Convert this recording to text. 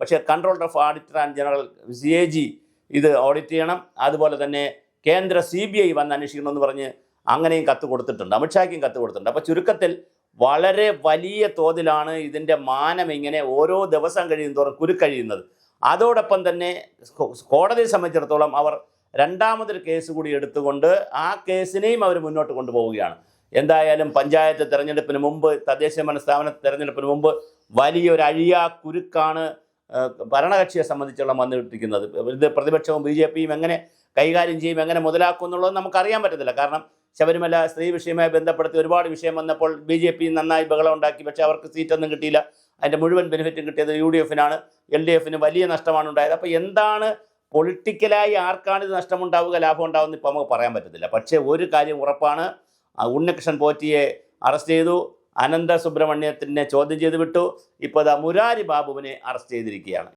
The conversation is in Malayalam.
പക്ഷേ controller of auditor and general CAG ഇത് ഓഡിറ്റ് ചെയ്യണം. അതുപോലെ തന്നെ കേന്ദ്ര CBI വന്ന് അന്വേഷിക്കണമെന്ന് പറഞ്ഞ് അങ്ങനെയും കത്ത് കൊടുത്തിട്ടുണ്ട്, അമിത്ഷായ്ക്കും കത്ത് കൊടുത്തിട്ടുണ്ട്. അപ്പോൾ ചുരുക്കത്തിൽ വളരെ വലിയ തോതിലാണ് ഇതിൻ്റെ മാനം ഇങ്ങനെ ഓരോ ദിവസം കഴിയും തോറും കുരുക്കഴിയുന്നത്. അതോടൊപ്പം തന്നെ കോടതിയെ സംബന്ധിച്ചിടത്തോളം അവർ രണ്ടാമതൊരു കേസ് കൂടി എടുത്തുകൊണ്ട് ആ കേസിനെയും അവർ മുന്നോട്ട് കൊണ്ടുപോവുകയാണ്. എന്തായാലും പഞ്ചായത്ത് തെരഞ്ഞെടുപ്പിന് മുമ്പ്, തദ്ദേശഭരണ സ്ഥാപന തെരഞ്ഞെടുപ്പിന് മുമ്പ് വലിയൊരു അഴിയാ കുരുക്കാണ് ഭരണകക്ഷിയെ സംബന്ധിച്ചുള്ള വന്നിരിക്കുന്നത്. ഇത് പ്രതിപക്ഷവും BJPയും എങ്ങനെ കൈകാര്യം ചെയ്യും, എങ്ങനെ മുതലാക്കും എന്നുള്ളത് നമുക്കറിയാൻ പറ്റത്തില്ല. കാരണം ശബരിമല സ്ത്രീ വിഷയവുമായി ബന്ധപ്പെടുത്തി ഒരുപാട് വിഷയം വന്നപ്പോൾ BJP നന്നായി ബഹളം ഉണ്ടാക്കി, പക്ഷേ അവർക്ക് സീറ്റൊന്നും കിട്ടിയില്ല. അതിൻ്റെ മുഴുവൻ ബെനിഫിറ്റും കിട്ടിയത് UDFനാണ്. LDFന് വലിയ നഷ്ടമാണ് ഉണ്ടായത്. അപ്പോൾ എന്താണ് പൊളിറ്റിക്കലായി ആർക്കാണ് ഇത് നഷ്ടമുണ്ടാവുക, ലാഭം ഉണ്ടാവുമെന്ന് ഇപ്പോൾ നമുക്ക് പറയാൻ പറ്റത്തില്ല. പക്ഷേ ഒരു കാര്യം ഉറപ്പാണ്, ഉണ്ണികൃഷ്ണൻ പോറ്റിയെ അറസ്റ്റ് ചെയ്തു, അനന്ത സുബ്രഹ്മണ്യത്തിനെ ചോദ്യം ചെയ്ത് വിട്ടു, ഇപ്പോൾ മുരാരി ബാബുവിനെ അറസ്റ്റ് ചെയ്തിരിക്കുകയാണ്.